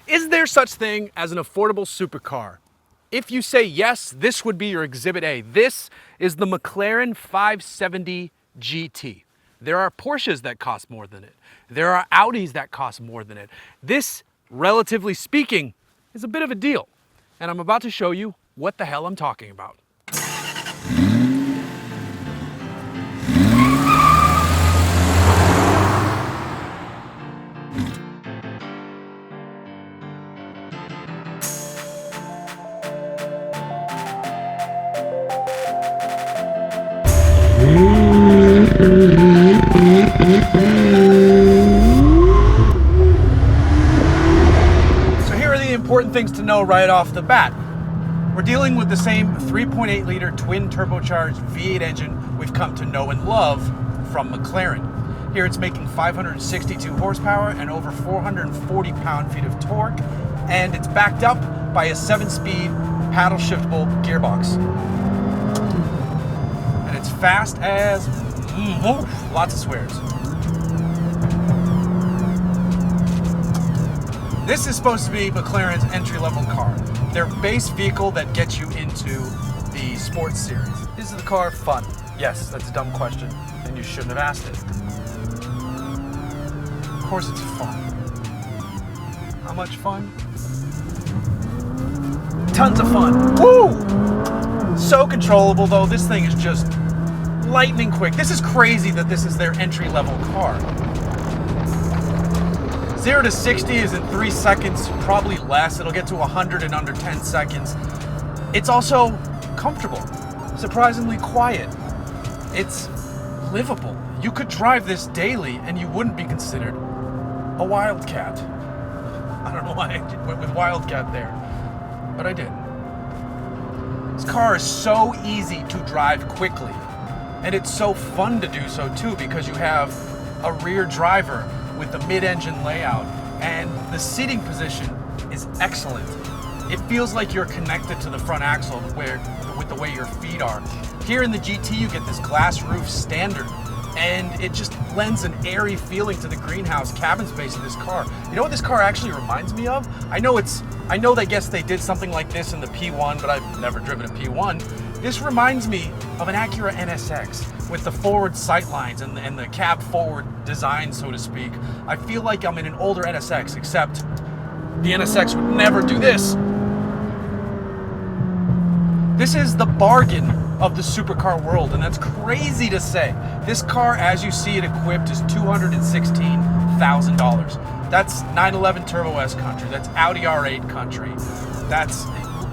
Is there such thing as an affordable supercar? If you say yes, this would be your Exhibit A. This is the McLaren 570 GT. There are Porsches that cost more than it. There are Audis that cost more than it. This, relatively speaking, is a bit of a deal. And I'm about to show you what the hell I'm talking about. So here are the important things to know right off the bat. We're dealing with the same 3.8 liter twin turbocharged V8 engine we've come to know and love from McLaren. Here it's making 562 horsepower and over 440 pound-feet of torque, and it's backed up by a 7-speed paddle shiftable gearbox. And it's fast as lots of swears. This is supposed to be McLaren's entry-level car, their base vehicle that gets you into the sports series. Is the car fun? Yes, that's a dumb question, and you shouldn't have asked it. Of course it's fun. How much fun? Tons of fun. Woo! So controllable, though. This thing is just lightning quick. This is crazy that this is their entry-level car. 0 to 60 is in 3 seconds, probably less. It'll get to 100 in under 10 seconds. It's also comfortable, surprisingly quiet. It's livable. You could drive this daily and you wouldn't be considered a wildcat. I don't know why I went with wildcat there, but I did. This car is so easy to drive quickly, and it's so fun to do so too, because you have a rear driver with the mid-engine layout, and the seating position is excellent. It feels like you're connected to the front axle with the way your feet are. Here in the GT, you get this glass roof standard, and it just lends an airy feeling to the greenhouse cabin space of this car. You know what this car actually reminds me of? I know they guess they did something like this in the P1, but I've never driven a P1. This reminds me of an Acura NSX with the forward sight lines and the cab forward design, so to speak. I feel like I'm in an older NSX, except the NSX would never do this. This is the bargain of the supercar world, and that's crazy to say. This car, as you see it equipped, is $216,000. That's 911 Turbo S country. That's Audi R8 country. That's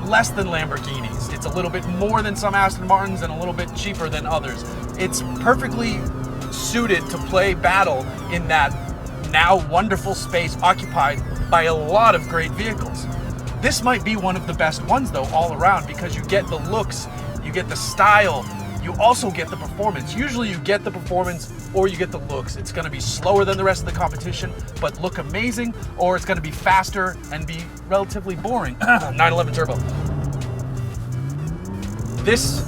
less than Lamborghinis. It's a little bit more than some Aston Martins and a little bit cheaper than others. It's perfectly suited to play battle in that now wonderful space occupied by a lot of great vehicles. This might be one of the best ones, though, all around, because you get the looks, you get the style, you also get the performance. Usually you get the performance or you get the looks. It's going to be slower than the rest of the competition, but look amazing, or it's going to be faster and be relatively boring. 911 Turbo. This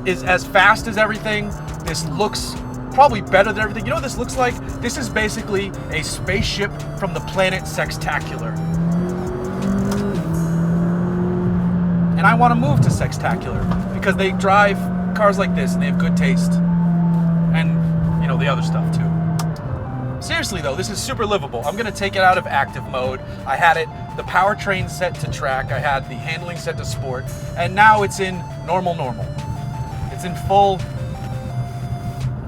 is as fast as everything. This looks probably better than everything. You know what this looks like? This is basically a spaceship from the planet Sextacular. And I want to move to Sextacular because they drive cars like this and they have good taste. And, you know, the other stuff too. Seriously though, this is super livable. I'm going to take it out of active mode. I had it, the powertrain set to track. I had the handling set to sport. And now it's in normal. It's in full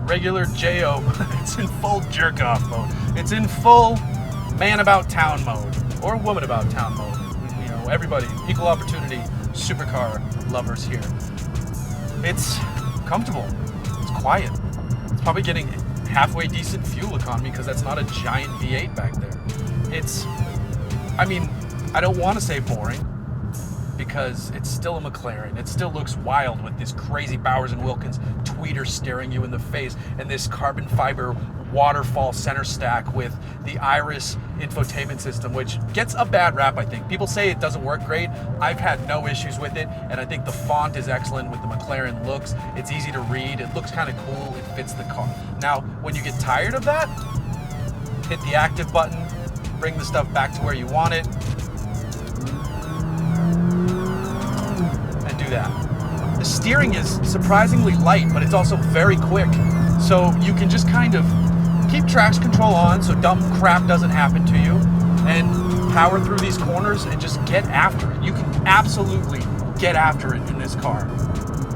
regular JO. It's in full jerk off mode. It's in full man about town mode or woman about town mode. You know, everybody, equal opportunity, supercar lovers here. It's comfortable. It's quiet. It's probably getting halfway decent fuel economy because that's not a giant V8 back there. I don't want to say boring because it's still a McLaren. It still looks wild with this crazy Bowers & Wilkins tweeter staring you in the face and this carbon fiber waterfall center stack with the Iris infotainment system, which gets a bad rap, I think. People say it doesn't work great. I've had no issues with it, and I think the font is excellent with the McLaren looks. It's easy to read. It looks kind of cool. It fits the car. Now, when you get tired of that, hit the active button, bring the stuff back to where you want it. And do that. The steering is surprisingly light, but it's also very quick. So you can just kind of keep traction control on so dumb crap doesn't happen to you, and power through these corners and just get after it. You can absolutely get after it in this car.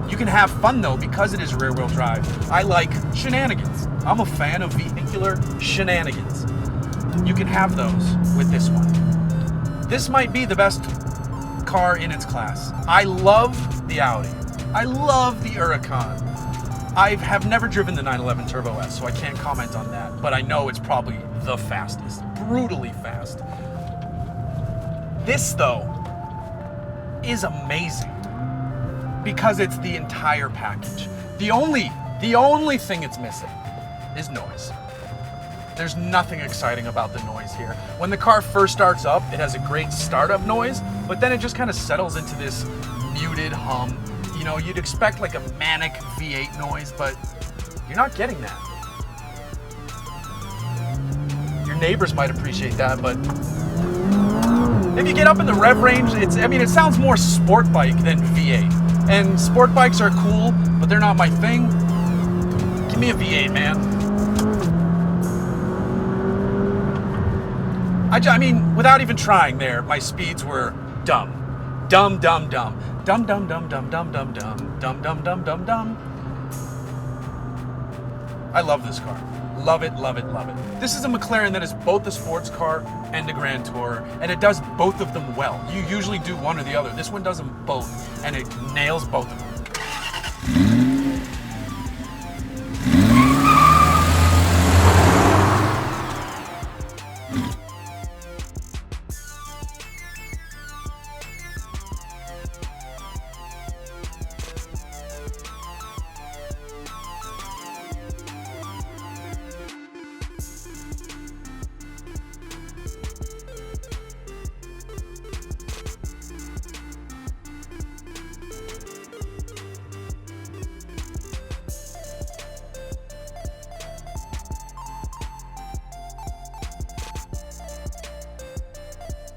You can have fun though because it is rear wheel drive. I like shenanigans. I'm a fan of vehicular shenanigans. You can have those with this one. This might be the best car in its class. I love the Audi. I love the Huracan. I have never driven the 911 Turbo S, so I can't comment on that, but I know it's probably the fastest, brutally fast. This, though, is amazing because it's the entire package. The only thing it's missing is noise. There's nothing exciting about the noise here. When the car first starts up, it has a great startup noise, but then it just kind of settles into this muted hum. You know, you'd expect like a manic V8 noise, but you're not getting that. Your neighbors might appreciate that, but if you get up in the rev range, it sounds more sport bike than V8. And sport bikes are cool, but they're not my thing. Give me a V8, man. I mean, without even trying there, my speeds were dumb. Dumb, dumb, dumb. Dumb, dumb, dumb, dumb, dumb, dumb, dumb, dumb, dumb, dumb, dumb, dumb. I love this car. Love it, love it, love it. This is a McLaren that is both a sports car and a Grand Tourer, and it does both of them well. You usually do one or the other. This one does them both, and it nails both of them.